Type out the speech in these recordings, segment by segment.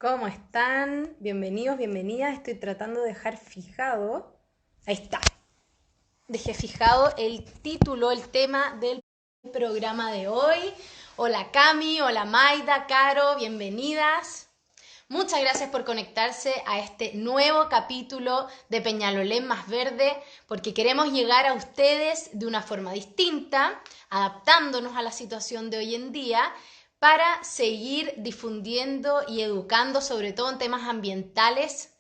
¿Cómo están? Bienvenidos, bienvenidas. Estoy tratando de dejar fijado. Ahí está. Dejé fijado el título, el tema del programa de hoy. Hola Cami, hola Maida, Caro, bienvenidas. Muchas gracias por conectarse a este nuevo capítulo de Peñalolén Más Verde, porque queremos llegar a ustedes de una forma distinta, adaptándonos a la situación de hoy en día, para seguir difundiendo y educando, sobre todo en temas ambientales.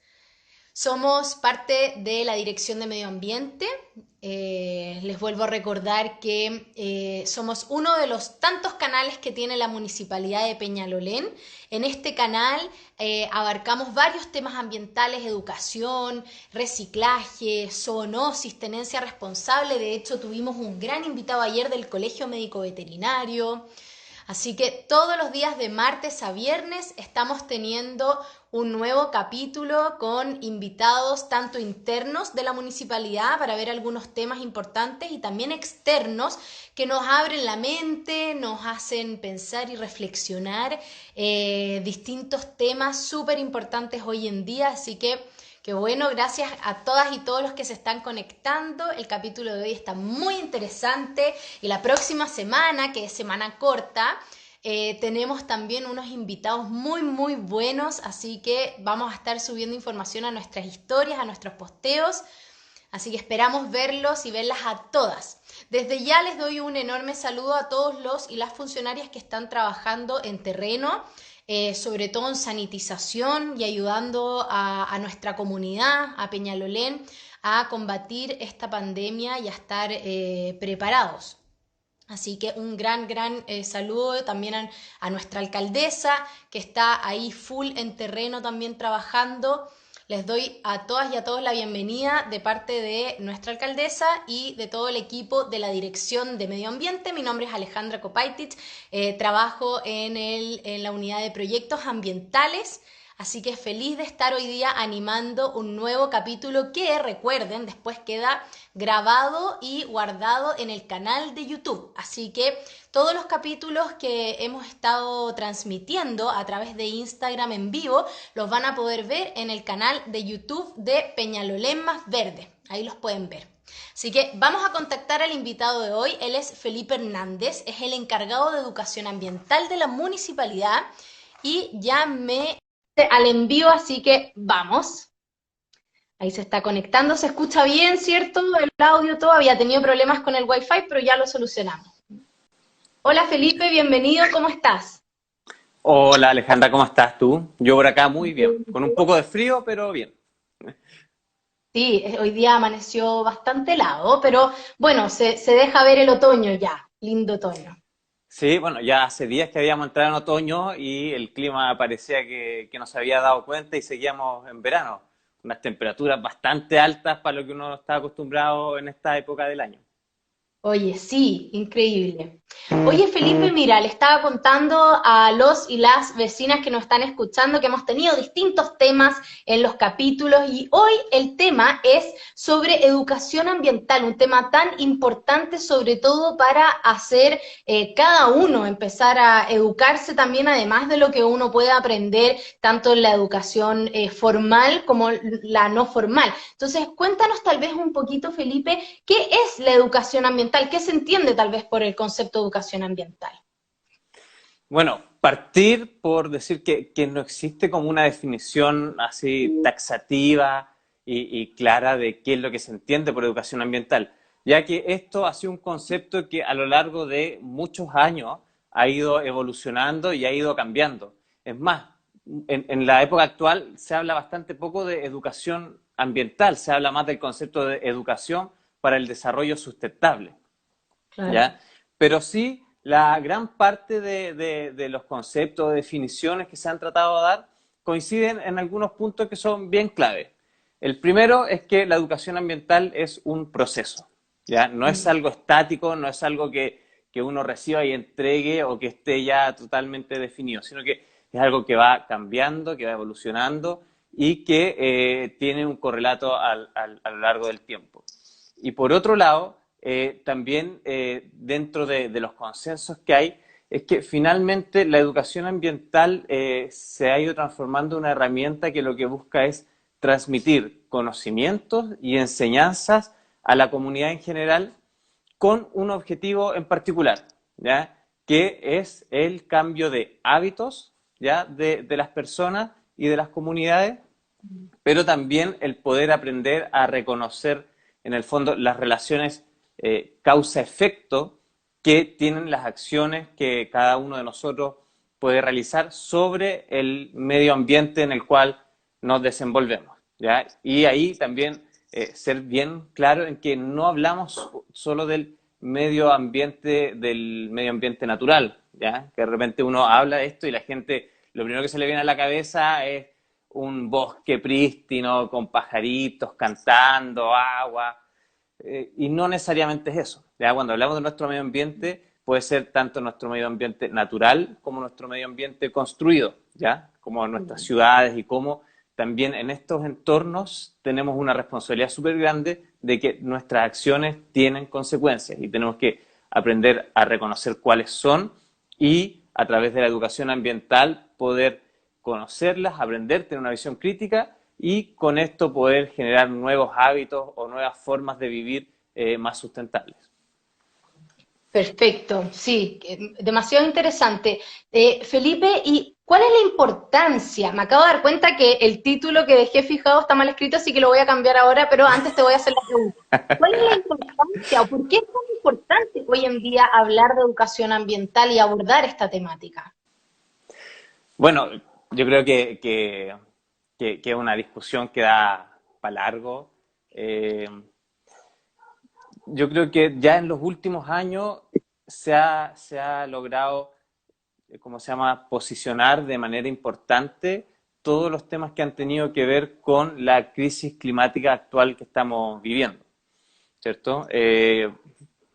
Somos parte de la Dirección de Medio Ambiente. Les vuelvo a recordar que somos uno de los tantos canales que tiene la Municipalidad de Peñalolén. En este canal abarcamos varios temas ambientales: educación, reciclaje, zoonosis, tenencia responsable. De hecho, tuvimos un gran invitado ayer del Colegio Médico Veterinario. Así que todos los días de martes a viernes estamos teniendo un nuevo capítulo con invitados tanto internos de la municipalidad para ver algunos temas importantes y también externos que nos abren la mente, nos hacen pensar y reflexionar distintos temas súper importantes hoy en día. Así que bueno, gracias a todas y todos los que se están conectando. El capítulo de hoy está muy interesante y la próxima semana, que es semana corta, tenemos también unos invitados muy buenos, así que vamos a estar subiendo información a nuestras historias, a nuestros posteos, así que esperamos verlos y verlas a todas. Desde ya les doy un enorme saludo a todos los y las funcionarias que están trabajando en terreno, sobre todo en sanitización y ayudando a nuestra comunidad, a Peñalolén, a combatir esta pandemia y a estar preparados. Así que un gran saludo también a nuestra alcaldesa, que está ahí full en terreno también trabajando. Les doy a todas y a todos la bienvenida de parte de nuestra alcaldesa y de todo el equipo de la Dirección de Medio Ambiente. Mi nombre es Alejandra Kopaitic, trabajo en la unidad de proyectos ambientales. Así que feliz de estar hoy día animando un nuevo capítulo que, recuerden, después queda grabado y guardado en el canal de YouTube. Así que todos los capítulos que hemos estado transmitiendo a través de Instagram en vivo los van a poder ver en el canal de YouTube de Peñalolén Más Verde. Ahí los pueden ver. Así que vamos a contactar al invitado de hoy. Él es Felipe Hernández, es el encargado de educación ambiental de la municipalidad y ya me al envío, así que vamos. Ahí se está conectando, se escucha bien, ¿cierto? El audio todavía había tenido problemas con el Wi-Fi, pero ya lo solucionamos. Hola Felipe, bienvenido, ¿cómo estás? Hola Alejandra, ¿cómo estás tú? Yo por acá muy bien, con un poco de frío, pero bien. Sí, hoy día amaneció bastante helado, pero bueno, se deja ver el otoño ya, lindo otoño. Sí, bueno, ya hace días que habíamos entrado en otoño y el clima parecía que nos había dado cuenta y seguíamos en verano. Unas temperaturas bastante altas para lo que uno está acostumbrado en esta época del año. Oye, sí, increíble. Oye, Felipe, mira, le estaba contando a los y las vecinas que nos están escuchando que hemos tenido distintos temas en los capítulos y hoy el tema es sobre educación ambiental, un tema tan importante sobre todo para hacer cada uno, empezar a educarse también, además de lo que uno puede aprender tanto en la educación formal como la no formal. Entonces, cuéntanos tal vez un poquito, Felipe, ¿qué es la educación ambiental? ¿Qué se entiende tal vez por el concepto de educación ambiental? Bueno, partir por decir que no existe como una definición así taxativa y clara de qué es lo que se entiende por educación ambiental, ya que esto ha sido un concepto que a lo largo de muchos años ha ido evolucionando y ha ido cambiando. Es más, en la época actual se habla bastante poco de educación ambiental, se habla más del concepto de educación para el desarrollo sustentable. Claro. ¿Ya? Pero sí, la gran parte de los conceptos, definiciones que se han tratado de dar, coinciden en algunos puntos que son bien claves. El primero es que la educación ambiental es un proceso, ¿ya? No es Mm. algo estático, no es algo que uno reciba y entregue o que esté ya totalmente definido, sino que es algo que va cambiando, que va evolucionando y que tiene un correlato a lo largo del tiempo. Y por otro lado, también dentro de los consensos que hay, es que finalmente la educación ambiental se ha ido transformando en una herramienta que lo que busca es transmitir conocimientos y enseñanzas a la comunidad en general con un objetivo en particular, ¿ya? Que es el cambio de hábitos, ¿ya? De las personas y de las comunidades, pero también el poder aprender a reconocer, en el fondo, las relaciones causa-efecto que tienen las acciones que cada uno de nosotros puede realizar sobre el medio ambiente en el cual nos desenvolvemos, ¿ya? Y ahí también ser bien claro en que no hablamos solo del medio ambiente natural, ¿ya? Que de repente uno habla de esto y la gente, lo primero que se le viene a la cabeza es un bosque prístino con pajaritos cantando, agua, y no necesariamente es eso, ¿ya? Cuando hablamos de nuestro medio ambiente, puede ser tanto nuestro medio ambiente natural como nuestro medio ambiente construido, ¿ya? Como nuestras ciudades y cómo también en estos entornos tenemos una responsabilidad súper grande de que nuestras acciones tienen consecuencias y tenemos que aprender a reconocer cuáles son y a través de la educación ambiental poder conocerlas, aprender, tener una visión crítica y con esto poder generar nuevos hábitos o nuevas formas de vivir más sustentables. Perfecto, sí, demasiado interesante. Felipe, ¿y cuál es la importancia? Me acabo de dar cuenta que el título que dejé fijado está mal escrito, así que lo voy a cambiar ahora, pero antes te voy a hacer la pregunta. ¿Cuál es la importancia o por qué es tan importante hoy en día hablar de educación ambiental y abordar esta temática? Bueno, yo creo que es una discusión que da para largo. Yo creo que ya en los últimos años se ha logrado, ¿cómo se llama?, posicionar de manera importante todos los temas que han tenido que ver con la crisis climática actual que estamos viviendo, ¿cierto?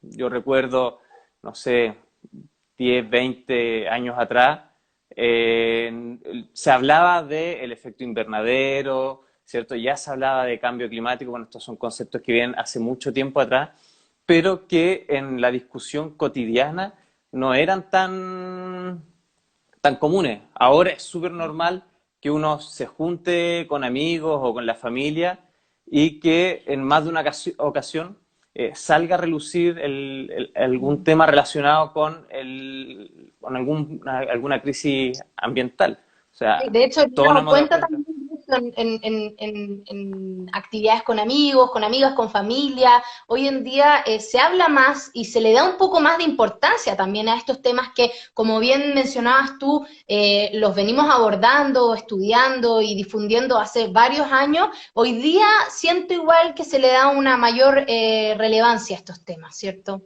Yo recuerdo, no sé, 10, 20 años atrás, se hablaba del efecto invernadero, ¿cierto? Ya se hablaba de cambio climático, bueno, estos son conceptos que vienen hace mucho tiempo atrás, pero que en la discusión cotidiana no eran tan comunes. Ahora es súper normal que uno se junte con amigos o con la familia y que en más de una ocasión salga a relucir algún tema relacionado con alguna crisis ambiental. O Sí, sea, de hecho, me he todos nos dado hemos dado cuenta cuenta. también de eso en actividades con amigos, con amigas, con familia. Hoy en día se habla más y se le da un poco más de importancia también a estos temas que, como bien mencionabas tú, los venimos abordando, estudiando y difundiendo hace varios años. Hoy día siento igual que se le da una mayor relevancia a estos temas, ¿cierto?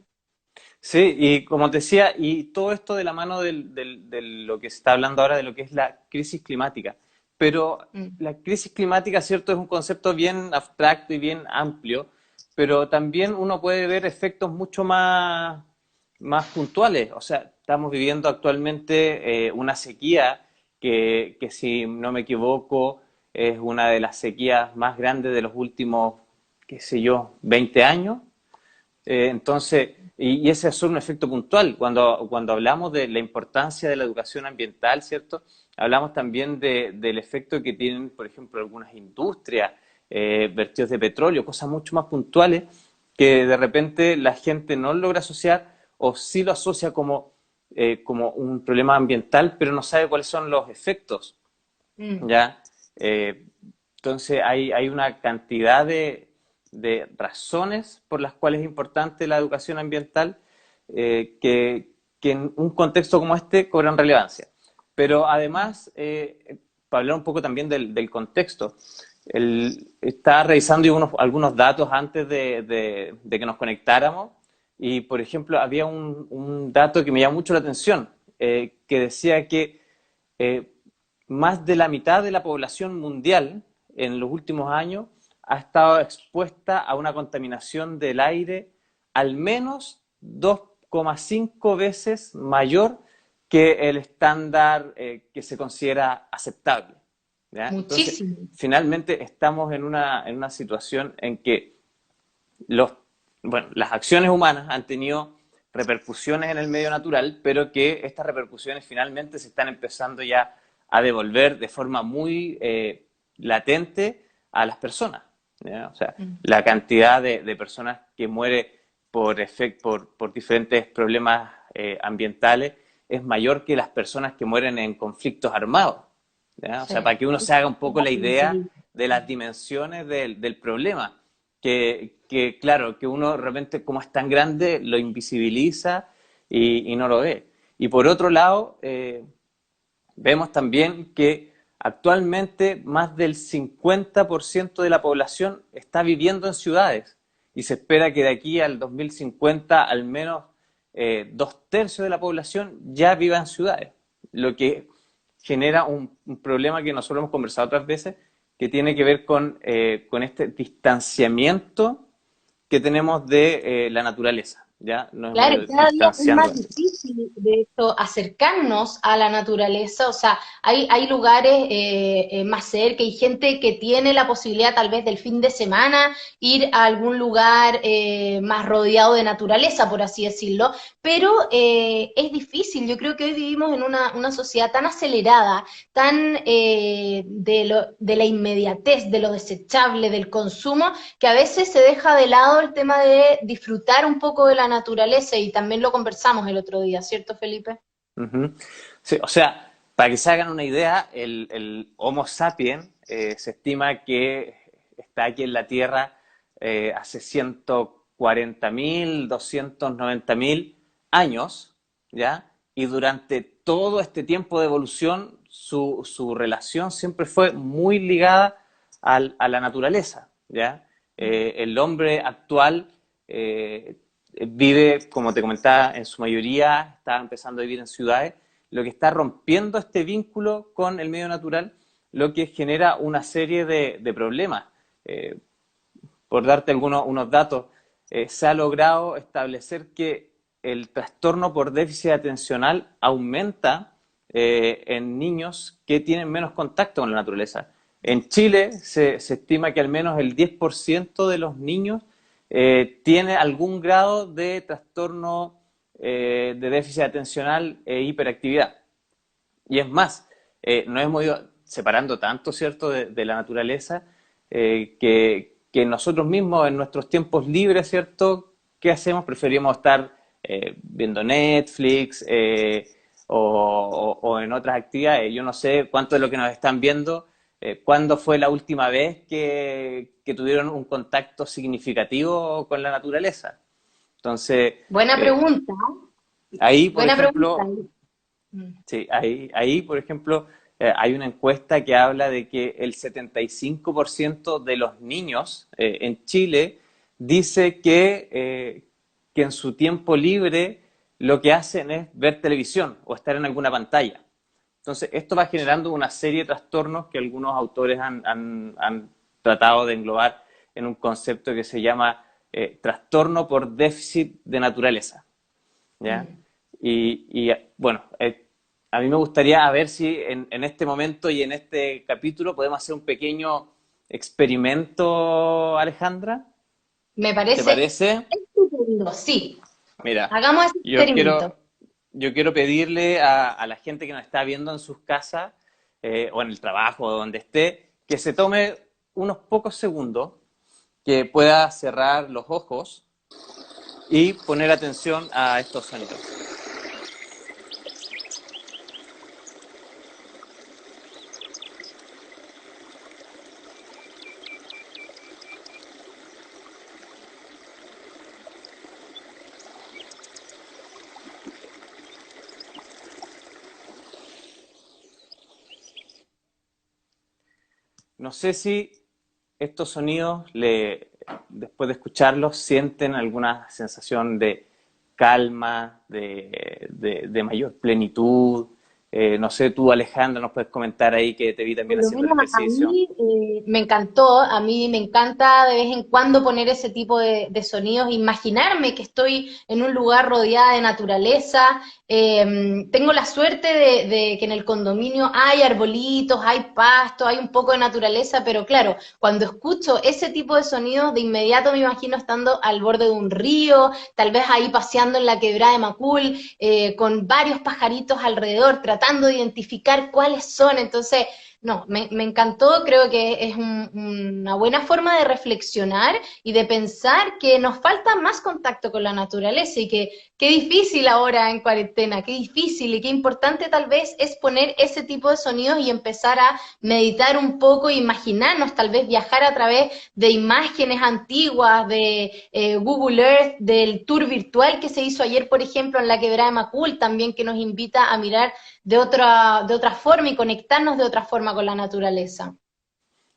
Sí, y como te decía, y todo esto de la mano de lo que se está hablando ahora de lo que es la crisis climática. Pero Mm. la crisis climática, cierto, es un concepto bien abstracto y bien amplio, pero también uno puede ver efectos mucho más puntuales. O sea, estamos viviendo actualmente una sequía que, si no me equivoco, es una de las sequías más grandes de los últimos, qué sé yo, 20 años. Entonces, y ese es solo un efecto puntual. Cuando hablamos de la importancia de la educación ambiental, ¿cierto? Hablamos también del efecto que tienen, por ejemplo, algunas industrias, vertidos de petróleo, cosas mucho más puntuales que de repente la gente no logra asociar o sí lo asocia como un problema ambiental, pero no sabe cuáles son los efectos, Mm. ¿ya? Eh, entonces hay una cantidad de razones por las cuales es importante la educación ambiental que en un contexto como este cobran relevancia. Pero además, para hablar un poco también del contexto, estaba revisando algunos datos antes de que nos conectáramos y, por ejemplo, había un dato que me llamó mucho la atención, que decía que eh, más de la mitad de la población mundial en los últimos años ha estado expuesta a una contaminación del aire al menos 2,5 veces mayor que el estándar que se considera aceptable, ¿ya? Entonces, Muchísimo. finalmente estamos en una situación en que los, bueno, las acciones humanas han tenido repercusiones en el medio natural, pero que estas repercusiones finalmente se están empezando ya a devolver de forma muy latente a las personas, ¿ya? O sea, la cantidad de personas que muere por diferentes problemas ambientales es mayor que las personas que mueren en conflictos armados, ¿ya? O sea, Sí. para que uno se haga un poco la idea de las dimensiones del problema, claro, que uno de repente como es tan grande lo invisibiliza y no lo ve. Y por otro lado, vemos también que actualmente más del 50% de la población está viviendo en ciudades y se espera que de aquí al 2050 al menos 2/3 de la población ya viva en ciudades, lo que genera un problema que nosotros hemos conversado otras veces, que tiene que ver con este distanciamiento que tenemos de la naturaleza. Ya nos hemos Claro, ido y cada día es distanciando. más difícil, de hecho, acercarnos a la naturaleza. O sea, hay lugares más cerca, hay gente que tiene la posibilidad tal vez del fin de semana ir a algún lugar más rodeado de naturaleza, por así decirlo, pero es difícil. Yo creo que hoy vivimos en una sociedad tan acelerada, tan de la inmediatez, de lo desechable, del consumo, que a veces se deja de lado el tema de disfrutar un poco de la naturaleza, y también lo conversamos el otro día, ¿cierto, Felipe? Ujú. Sí, o sea, para que se hagan una idea, el Homo sapiens se estima que está aquí en la Tierra hace 140.000, 290.000 años, ¿ya? Y durante todo este tiempo de evolución, su relación siempre fue muy ligada a la naturaleza, ¿ya? El hombre actual vive, como te comentaba, en su mayoría está empezando a vivir en ciudades, lo que está rompiendo este vínculo con el medio natural, lo que genera una serie de problemas. Eh, por darte unos datos, se ha logrado establecer que el trastorno por déficit atencional aumenta en niños que tienen menos contacto con la naturaleza. En Chile se estima que al menos el 10% de los niños tiene algún grado de trastorno de déficit atencional e hiperactividad. Y es más, nos hemos ido separando tanto, ¿cierto?, de la naturaleza, que nosotros mismos en nuestros tiempos libres, ¿cierto?, ¿qué hacemos? Preferimos estar viendo Netflix o en otras actividades. Yo no sé cuánto de lo que nos están viendo, cuándo fue la última vez que tuvieron un contacto significativo con la naturaleza. Entonces, Buena eh, pregunta, ahí, por buena pregunta. ejemplo, sí, ahí, por ejemplo, hay una encuesta que habla de que el 75% de los niños en Chile dice que en su tiempo libre lo que hacen es ver televisión o estar en alguna pantalla. Entonces, esto va generando una serie de trastornos que algunos autores han tratado de englobar en un concepto que se llama trastorno por déficit de naturaleza, ¿ya? Bueno, a mí me gustaría a ver si en este momento y en este capítulo podemos hacer un pequeño experimento, Alejandra. Me ¿Te parece parece? estupendo, sí. Mira, Hagamos ese yo experimento. quiero, yo quiero pedirle a la gente que nos está viendo en sus casas o en el trabajo o donde esté, que se tome unos pocos segundos, que pueda cerrar los ojos y poner atención a estos sonidos. No sé si estos sonidos, después de escucharlos, sienten alguna sensación de calma, de mayor plenitud, No sé, tú Alejandra, nos puedes comentar ahí que te vi Por también lo haciendo el menos a ejercicio. mí me encantó, a mí me encanta de vez en cuando poner ese tipo de sonidos, imaginarme que estoy en un lugar rodeada de naturaleza. Tengo la suerte de que en el condominio hay arbolitos, hay pasto, hay un poco de naturaleza, pero claro, cuando escucho ese tipo de sonidos, de inmediato me imagino estando al borde de un río, tal vez ahí paseando en la quebrada de Macul, con varios pajaritos alrededor, tratando de identificar cuáles son. Entonces, no, me encantó, creo que es una buena forma de reflexionar y de pensar que nos falta más contacto con la naturaleza y que qué difícil ahora en cuarentena, qué difícil y qué importante tal vez es poner ese tipo de sonidos y empezar a meditar un poco, imaginarnos, tal vez viajar a través de imágenes antiguas, de Google Earth, del tour virtual que se hizo ayer, por ejemplo, en la quebrada de Macul, también que nos invita a mirar de otra forma y conectarnos de otra forma con la naturaleza.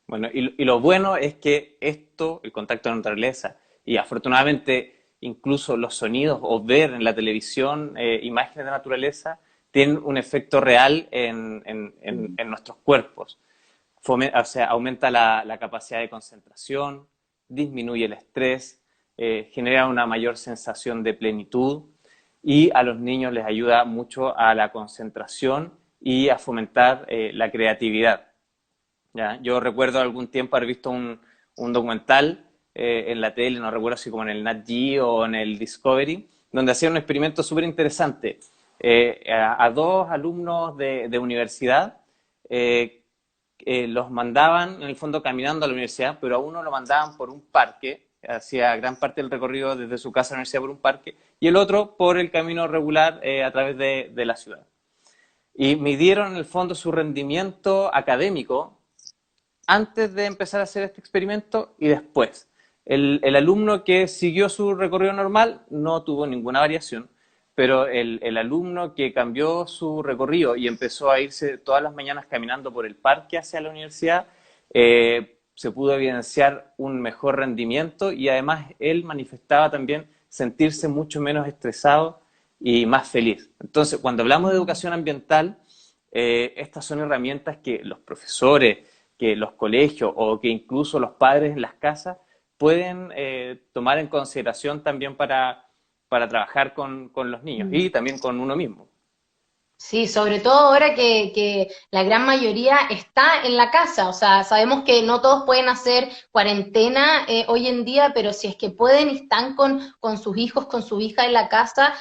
Bueno, y lo bueno es que esto, el contacto con la naturaleza, y afortunadamente incluso los sonidos o ver en la televisión imágenes de naturaleza, tienen un efecto real en nuestros cuerpos. O sea, aumenta la capacidad de concentración, disminuye el estrés, genera una mayor sensación de plenitud y a los niños les ayuda mucho a la concentración y a fomentar la creatividad. ¿Ya? Yo recuerdo algún tiempo haber visto un documental en la tele, no recuerdo si como en el Nat Geo o en el Discovery, donde hacían un experimento súper interesante. A dos alumnos de universidad eh, los mandaban en el fondo caminando a la universidad, pero a uno lo mandaban por un parque, hacía gran parte del recorrido desde su casa a la universidad por un parque, y el otro por el camino regular a través de la ciudad. Y midieron en el fondo su rendimiento académico antes de empezar a hacer este experimento y después. El alumno que siguió su recorrido normal no tuvo ninguna variación, pero el alumno que cambió su recorrido y empezó a irse todas las mañanas caminando por el parque hacia la universidad, se pudo evidenciar un mejor rendimiento y además él manifestaba también sentirse mucho menos estresado y más feliz. Entonces, cuando hablamos de educación ambiental, estas son herramientas que los profesores, que los colegios o que incluso los padres en las casas pueden tomar en consideración también para trabajar con los niños y también con uno mismo. Sí, sobre todo ahora que la gran mayoría está en la casa, o sea, sabemos que no todos pueden hacer cuarentena hoy en día, pero si es que pueden y están con sus hijos, con su hija en la casa,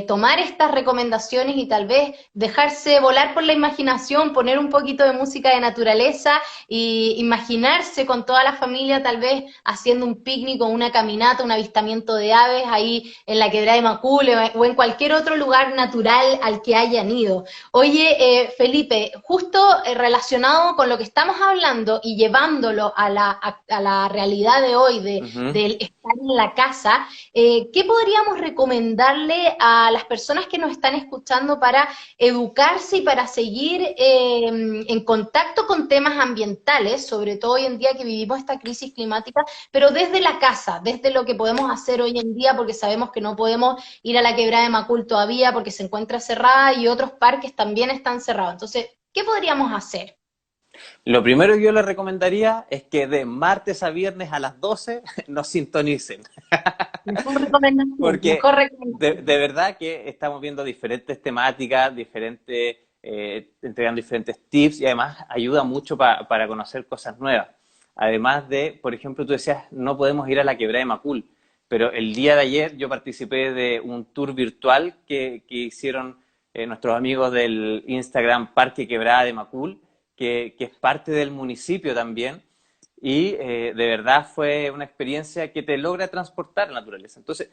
tomar estas recomendaciones y tal vez dejarse volar por la imaginación, poner un poquito de música de naturaleza y imaginarse con toda la familia tal vez haciendo un picnic o una caminata, un avistamiento de aves ahí en la quebrada de Macul o en cualquier otro lugar natural al que hayan ido. Oye, Felipe, justo relacionado con lo que estamos hablando y llevándolo a la realidad de hoy, Uh -huh. de estar en la casa, ¿qué podríamos recomendarle a las personas que nos están escuchando para educarse y para seguir en contacto con temas ambientales, sobre todo hoy en día que vivimos esta crisis climática, pero desde la casa, desde lo que podemos hacer hoy en día, porque sabemos que no podemos ir a la quebrada de Macul todavía porque se encuentra cerrada y otros parques también están cerrados. Entonces, ¿qué podríamos hacer? Lo primero que yo les recomendaría es que de martes a viernes a las 12 nos sintonicen. Mejor recomendación, Porque mejor recomendación. de verdad que estamos viendo diferentes temáticas, entregando diferentes tips y además ayuda mucho para conocer cosas nuevas. Además de, por ejemplo, tú decías, no podemos ir a la quebrada de Macul, pero el día de ayer yo participé de un tour virtual que hicieron nuestros amigos del Instagram Parque Quebrada de Macul, que es parte del municipio también, y de verdad fue una experiencia que te logra transportar a la naturaleza. Entonces,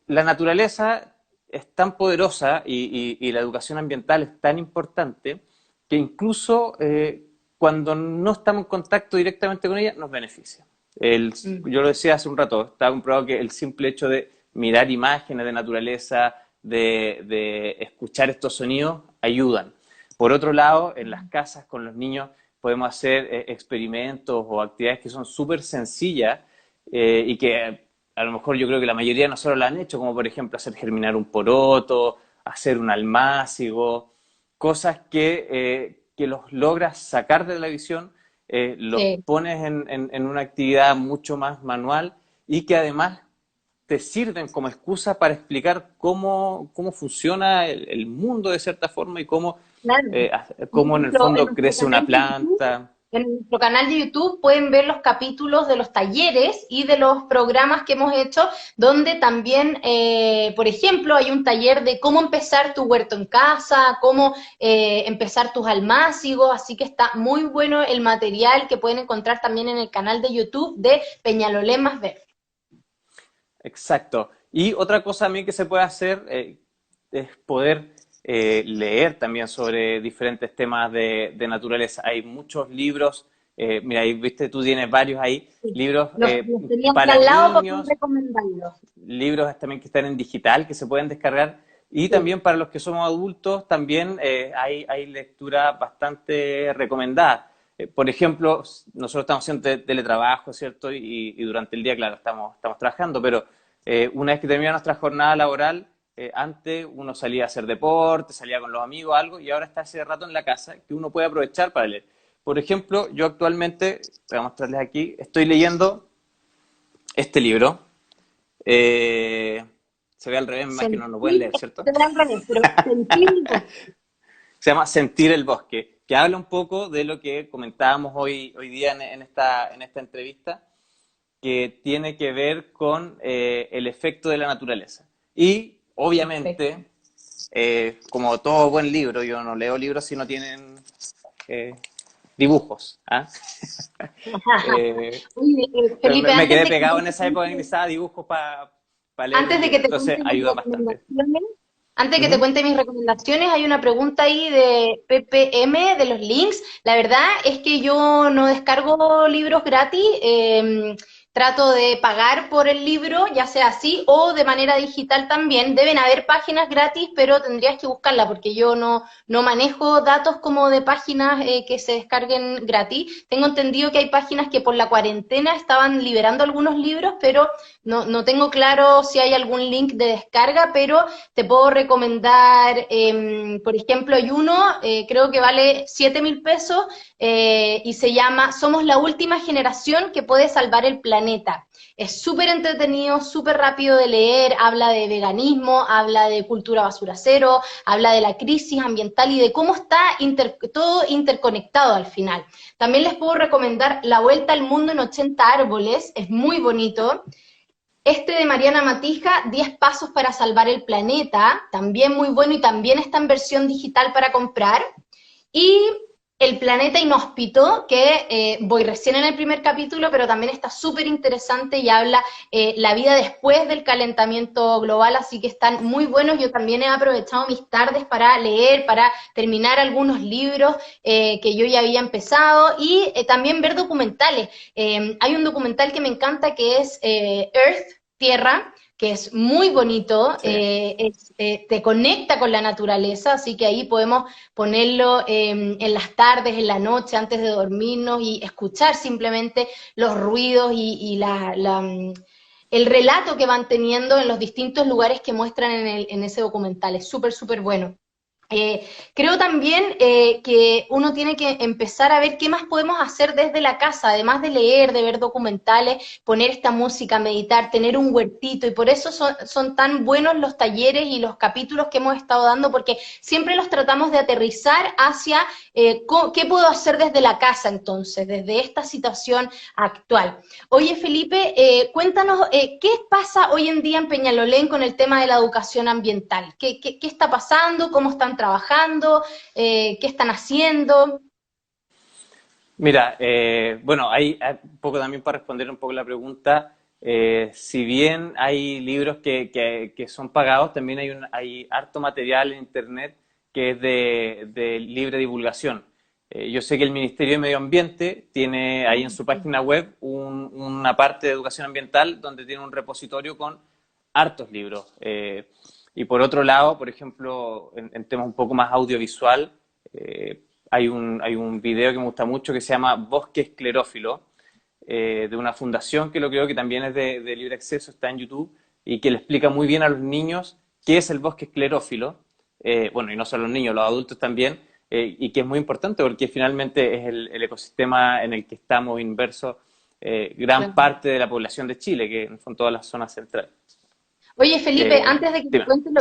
la naturaleza es tan poderosa y la educación ambiental es tan importante que incluso cuando no estamos en contacto directamente con ella, nos beneficia. Mm. Yo lo decía hace un rato, está comprobado que el simple hecho de mirar imágenes de naturaleza, de escuchar estos sonidos, ayudan. Por otro lado, en las casas con los niños podemos hacer experimentos o actividades que son súper sencillas y que a lo mejor yo creo que la mayoría de nosotros la han hecho, como por ejemplo hacer germinar un poroto, hacer un almácigo, cosas que los logras sacar de la visión, los Sí. pones en una actividad mucho más manual y que además te sirven como excusa para explicar cómo funciona el mundo de cierta forma y Claro. Por cómo en el ejemplo, fondo crece una planta. en nuestro canal de YouTube pueden ver los capítulos de los talleres y de los programas que hemos hecho, donde también, por ejemplo, hay un taller de cómo empezar tu huerto en casa, cómo empezar tus almácigos, así que está muy bueno el material que pueden encontrar también en el canal de YouTube de Peñalolén Más Verde. Exacto. Y otra cosa también que se puede hacer es poder leer también sobre diferentes temas de naturaleza. Hay muchos libros, mira, ahí viste, tú tienes varios ahí, Sí. libros Los tenía aquí para al lado para poder niños, recomendarlos. libros también que están en digital, que se pueden descargar. Y Sí. también para los que somos adultos, también hay lectura bastante recomendada. Por ejemplo, nosotros estamos haciendo teletrabajo, ¿cierto? Y durante el día, claro, estamos trabajando, pero una vez que termina nuestra jornada laboral, antes uno salía a hacer deporte, salía con los amigos, algo, y ahora está ese rato en la casa que uno puede aprovechar para leer. Por ejemplo, yo actualmente, voy a mostrarles aquí, estoy leyendo este libro. Eh, Se ve al revés, me imagino, no pueden Sentir, leer, ¿cierto? te al revés, pero sentir Se llama Sentir el bosque, que habla un poco de lo que comentábamos hoy día en esta entrevista, que tiene que ver con el efecto de la naturaleza. Y, perfecto. obviamente, como todo buen libro, yo no leo libros si no tienen eh, dibujos. ¿Ah? Eh, Oye, Felipe, me quedé pegado en esa época en que necesitaba dibujos para leer un antes de que libro, te entonces cuente mis ayuda bastante. recomendaciones, antes de que te Ujú. cuente mis recomendaciones, hay una pregunta ahí de PPM de los links. La verdad es que yo no descargo libros gratis, trato de pagar por el libro, ya sea así o de manera digital también. Deben haber páginas gratis, pero tendrías que buscarla porque yo no manejo datos como de páginas que se descarguen gratis. Tengo entendido que hay páginas que por la cuarentena estaban liberando algunos libros, pero no tengo claro si hay algún link de descarga, pero te puedo recomendar, por ejemplo, hay uno, creo que vale 7.000 pesos y se llama Somos la última generación que puede salvar el planeta. Es súper entretenido, súper rápido de leer, habla de veganismo, habla de cultura basura cero, habla de la crisis ambiental y de cómo está todo interconectado al final. También les puedo recomendar La Vuelta al Mundo en 80 árboles, es muy bonito. Este de Mariana Matija, 10 pasos para salvar el planeta, también muy bueno y también está en versión digital para comprar. Y El planeta inhóspito, que voy recién en el primer capítulo, pero también está súper interesante y habla la vida después del calentamiento global, así que están muy buenos. Yo también he aprovechado mis tardes para leer, para terminar algunos libros que yo ya había empezado y también ver documentales. Hay un documental que me encanta que es Earth, Tierra, que es muy bonito, Sí. te conecta con la naturaleza, así que ahí podemos ponerlo en las tardes, en la noche, antes de dormirnos y escuchar simplemente los ruidos y el relato que van teniendo en los distintos lugares que muestran en ese documental. Es súper, súper bueno. Creo también que uno tiene que empezar a ver qué más podemos hacer desde la casa, además de leer, de ver documentales, poner esta música, meditar, tener un huertito, y por eso son tan buenos los talleres y los capítulos que hemos estado dando, porque siempre los tratamos de aterrizar hacia qué puedo hacer desde la casa entonces, desde esta situación actual. Oye, Felipe, cuéntanos qué pasa hoy en día en Peñalolén con el tema de la educación ambiental. ¿Qué está pasando? ¿Cómo están trabajando? ¿Qué están haciendo? Mira, bueno, hay un poco también para responder un poco la pregunta, si bien hay libros que son pagados, también hay harto material en Internet que es de libre divulgación. Yo sé que el Ministerio de Medio Ambiente tiene ahí en su página web una parte de educación ambiental donde tiene un repositorio con hartos libros. Y por otro lado, por ejemplo, en temas un poco más audiovisual, hay un video que me gusta mucho que se llama Bosque Esclerófilo, de una fundación que lo creo que también es de libre acceso, está en YouTube, y que le explica muy bien a los niños qué es el bosque esclerófilo, bueno, y no solo los niños, los adultos también, y que es muy importante porque finalmente es el ecosistema en el que estamos inmersos gran parte de la población de Chile, que son todas las zonas centrales. Oye, Felipe, antes de que me Dime. cuentes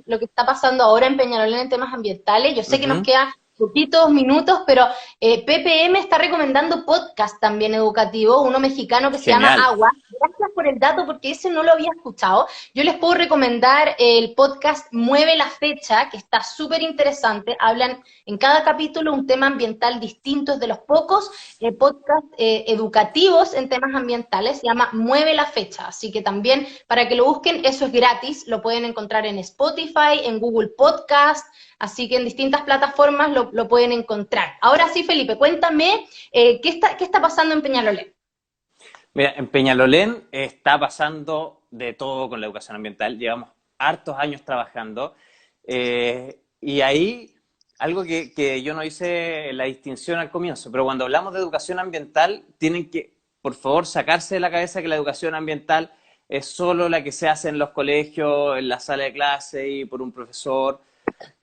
lo que está pasando ahora en Peñalolén en temas ambientales, yo sé que nos Ujú. quedan poquitos minutos, pero PPM está recomendando podcast también educativo, uno mexicano que se llama Genial. Agua. Gracias por el dato porque ese no lo había escuchado. Yo les puedo recomendar el podcast Mueve la Fecha, que está súper interesante. Hablan en cada capítulo un tema ambiental distinto, es de los pocos podcasts educativos en temas ambientales, se llama Mueve la Fecha, así que también para que lo busquen, eso es gratis, lo pueden encontrar en Spotify, en Google Podcast, así que en distintas plataformas lo pueden encontrar. Ahora sí, Felipe, cuéntame qué está pasando en Peñalolén. Mira, en Peñalolén está pasando de todo con la educación ambiental. Llevamos hartos años trabajando. Y ahí, algo que yo no hice la distinción al comienzo, pero cuando hablamos de educación ambiental, tienen que, por favor, sacarse de la cabeza que la educación ambiental es solo la que se hace en los colegios, en la sala de clase y por un profesor.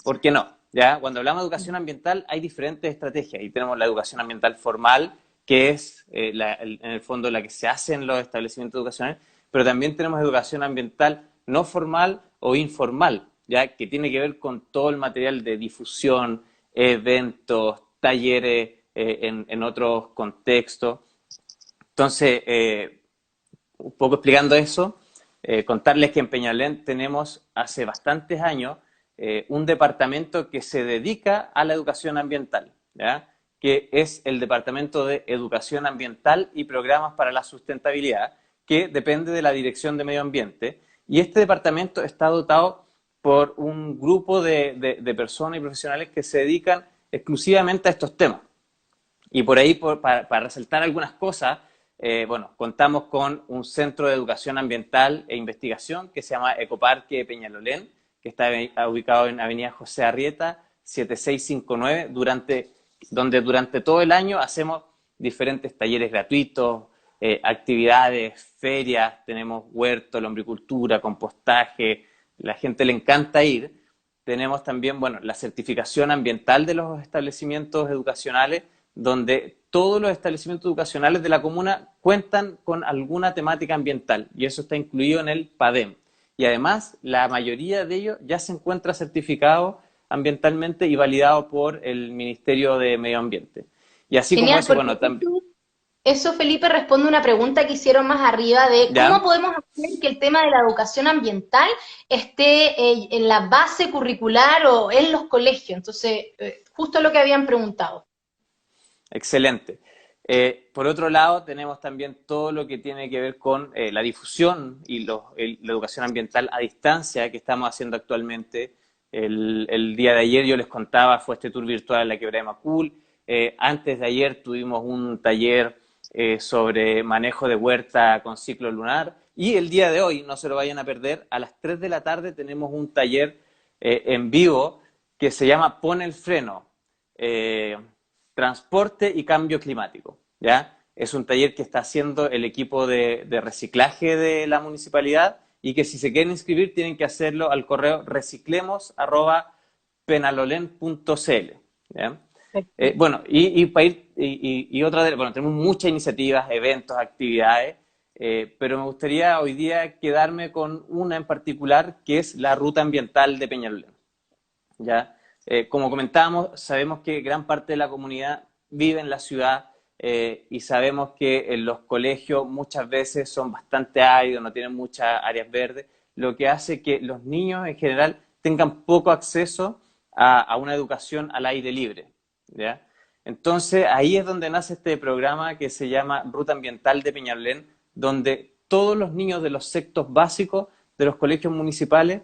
¿Por qué no? ¿Ya? Cuando hablamos de educación ambiental hay diferentes estrategias y tenemos la educación ambiental formal, que es en el fondo la que se hace en los establecimientos educacionales, pero también tenemos educación ambiental no formal o informal, ¿ya? Que tiene que ver con todo el material de difusión, eventos, talleres en otros contextos. Entonces, un poco explicando eso, contarles que en Peñalolén tenemos hace bastantes años un departamento que se dedica a la educación ambiental, ¿ya? Que es el Departamento de Educación Ambiental y Programas para la Sustentabilidad, que depende de la Dirección de Medio Ambiente. Y este departamento está dotado por un grupo de personas y profesionales que se dedican exclusivamente a estos temas. Y por ahí, para resaltar algunas cosas, bueno, contamos con un centro de educación ambiental e investigación que se llama Ecoparque Peñalolén, que está ubicado en Avenida José Arrieta, 7659, donde durante todo el año hacemos diferentes talleres gratuitos, actividades, ferias, tenemos huerto, lombricultura, compostaje, la gente le encanta ir. Tenemos también, bueno, la certificación ambiental de los establecimientos educacionales, donde todos los establecimientos educacionales de la comuna cuentan con alguna temática ambiental, y eso está incluido en el PADEM. Y además, la mayoría de ellos ya se encuentra certificado ambientalmente y validado por el Ministerio de Medio Ambiente. Y así como Genial, eso, porque bueno, también... eso, Felipe, responde a una pregunta que hicieron más arriba de cómo ¿Ya? podemos hacer que el tema de la educación ambiental esté en la base curricular o en los colegios. Entonces, justo lo que habían preguntado. Excelente. Por otro lado, tenemos también todo lo que tiene que ver con la difusión y la educación ambiental a distancia que estamos haciendo actualmente. El día de ayer yo les contaba, fue este tour virtual en la Quebrada de Macul. Antes de ayer tuvimos un taller sobre manejo de huerta con ciclo lunar. Y el día de hoy, no se lo vayan a perder, a las 3 de la tarde tenemos un taller en vivo que se llama Pon el freno. Transporte y cambio climático, ¿ya? Es un taller que está haciendo el equipo de reciclaje de la municipalidad y que si se quieren inscribir tienen que hacerlo al correo reciclemos@penalolen.cl, ¿ya? Bueno, bueno, tenemos muchas iniciativas, eventos, actividades, pero me gustaría hoy día quedarme con una en particular que es la ruta ambiental de Peñalolén. ¿Ya? Como comentábamos, sabemos que gran parte de la comunidad vive en la ciudad y sabemos que en los colegios muchas veces son bastante áridos, no tienen muchas áreas verdes, lo que hace que los niños en general tengan poco acceso a una educación al aire libre, ¿ya? Entonces ahí es donde nace este programa que se llama Ruta Ambiental de Peñalolén, donde todos los niños de los sextos básicos de los colegios municipales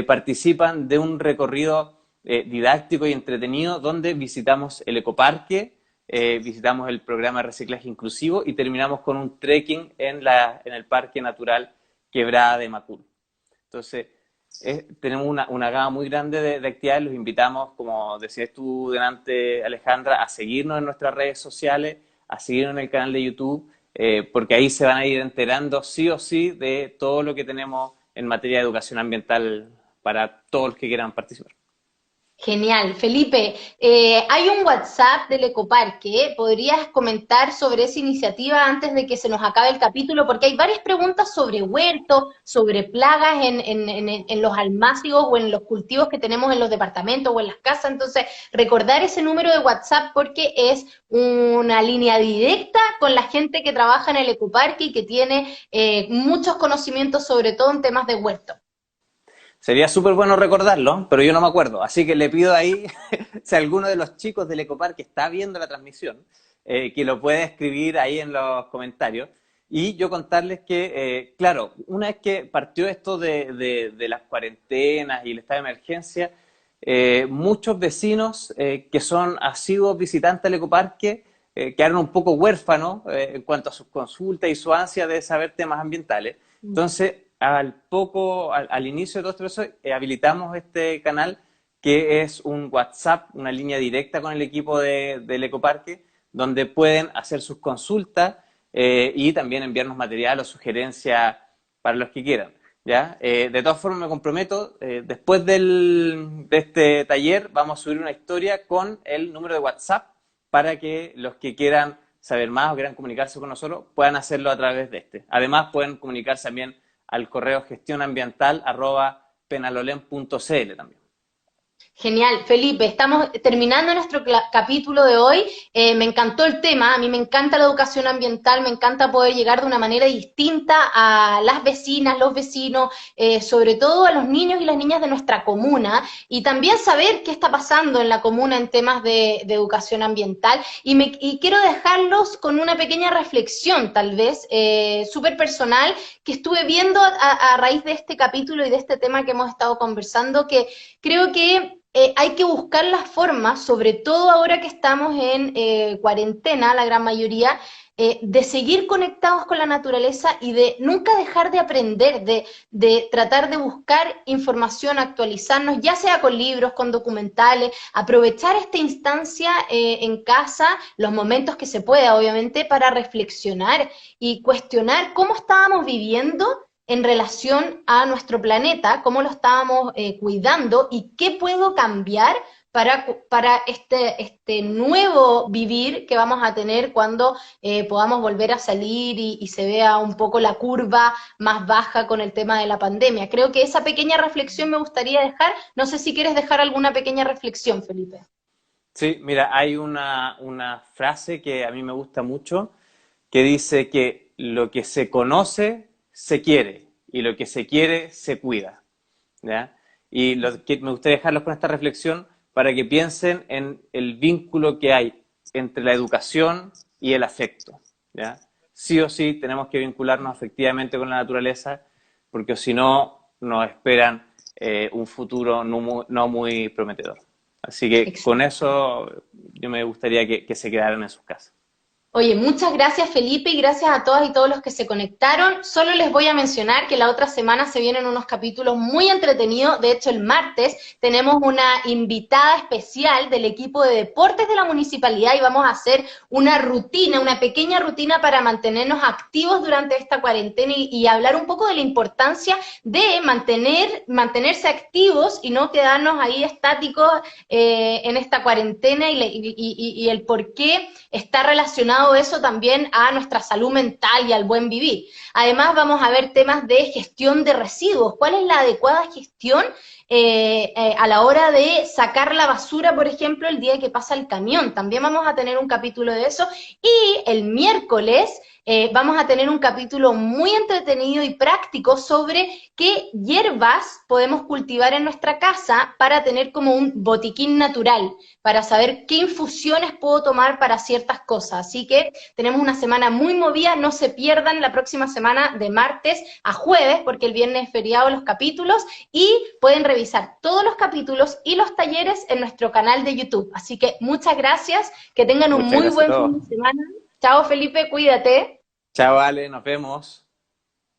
participan de un recorrido didáctico y entretenido donde visitamos el ecoparque, visitamos el programa de reciclaje inclusivo y terminamos con un trekking en el Parque Natural Quebrada de Macul. Entonces, tenemos una gama muy grande de actividades, los invitamos, como decías tú delante, Alejandra, a seguirnos en nuestras redes sociales, a seguirnos en el canal de YouTube, porque ahí se van a ir enterando sí o sí de todo lo que tenemos en materia de educación ambiental para todos los que quieran participar. Genial. Felipe, hay un WhatsApp del Ecoparque. ¿Podrías comentar sobre esa iniciativa antes de que se nos acabe el capítulo? Porque hay varias preguntas sobre huertos, sobre plagas en los almácigos o en los cultivos que tenemos en los departamentos o en las casas. Entonces, recordar ese número de WhatsApp porque es una línea directa con la gente que trabaja en el Ecoparque y que tiene muchos conocimientos, sobre todo en temas de huerto. Sería súper bueno recordarlo, pero yo no me acuerdo. Así que le pido ahí, si alguno de los chicos del Ecoparque está viendo la transmisión, que lo pueda escribir ahí en los comentarios. Y yo contarles que, claro, una vez que partió esto de las cuarentenas y el estado de emergencia, muchos vecinos que son asiduos visitantes del Ecoparque quedaron un poco huérfanos en cuanto a sus consultas y su ansia de saber temas ambientales. Entonces, al inicio de todo esto, habilitamos este canal que es un WhatsApp, una línea directa con el equipo del Ecoparque, donde pueden hacer sus consultas y también enviarnos material o sugerencias para los que quieran. ¿Ya? De todas formas me comprometo, después de este taller vamos a subir una historia con el número de WhatsApp para que los que quieran saber más o quieran comunicarse con nosotros puedan hacerlo a través de este. Además pueden comunicarse también al correo gestionambiental@penalolén.cl también. Genial, Felipe, estamos terminando nuestro capítulo de hoy. Me encantó el tema, a mí me encanta la educación ambiental, me encanta poder llegar de una manera distinta a las vecinas, los vecinos, sobre todo a los niños y las niñas de nuestra comuna, y también saber qué está pasando en la comuna en temas de educación ambiental. Y quiero dejarlos con una pequeña reflexión, tal vez, súper personal, que estuve viendo a raíz de este capítulo y de este tema que hemos estado conversando, que creo que hay que buscar las formas, sobre todo ahora que estamos en cuarentena, la gran mayoría, de seguir conectados con la naturaleza y de nunca dejar de aprender, de tratar de buscar información, actualizarnos, ya sea con libros, con documentales, aprovechar esta instancia en casa, los momentos que se pueda, obviamente, para reflexionar y cuestionar cómo estábamos viviendo en relación a nuestro planeta, cómo lo estábamos cuidando y qué puedo cambiar para este nuevo vivir que vamos a tener cuando podamos volver a salir y se vea un poco la curva más baja con el tema de la pandemia. Creo que esa pequeña reflexión me gustaría dejar. No sé si quieres dejar alguna pequeña reflexión, Felipe. Sí, mira, hay una frase que a mí me gusta mucho que dice que lo que se conoce se quiere y lo que se quiere se cuida. ¿Ya? Y lo que me gustaría dejarlos con esta reflexión para que piensen en el vínculo que hay entre la educación y el afecto. ¿Ya? Sí o sí tenemos que vincularnos afectivamente con la naturaleza porque si no nos esperan un futuro no muy prometedor. Así que con eso yo me gustaría que se quedaran en sus casas. Oye, muchas gracias Felipe y gracias a todas y todos los que se conectaron. Solo les voy a mencionar que la otra semana se vienen unos capítulos muy entretenidos. De hecho, el martes tenemos una invitada especial del equipo de deportes de la municipalidad y vamos a hacer una rutina, una pequeña rutina para mantenernos activos durante esta cuarentena y hablar un poco de la importancia de mantenerse activos y no quedarnos ahí estáticos en esta cuarentena y el por qué está relacionado eso también a nuestra salud mental y al buen vivir. Además vamos a ver temas de gestión de residuos, cuál es la adecuada gestión a la hora de sacar la basura, por ejemplo, el día que pasa el camión. También vamos a tener un capítulo de eso. Y el miércoles vamos a tener un capítulo muy entretenido y práctico sobre qué hierbas podemos cultivar en nuestra casa para tener como un botiquín natural, para saber qué infusiones puedo tomar para ciertas cosas. Así que tenemos una semana muy movida, no se pierdan la próxima semana de martes a jueves, porque el viernes es feriado los capítulos, y pueden revisar todos los capítulos y los talleres en nuestro canal de YouTube. Así que muchas gracias, que tengan un Muchas muy gracias a buen todos. fin de semana. Chao Felipe, cuídate. Chao, Ale, nos vemos.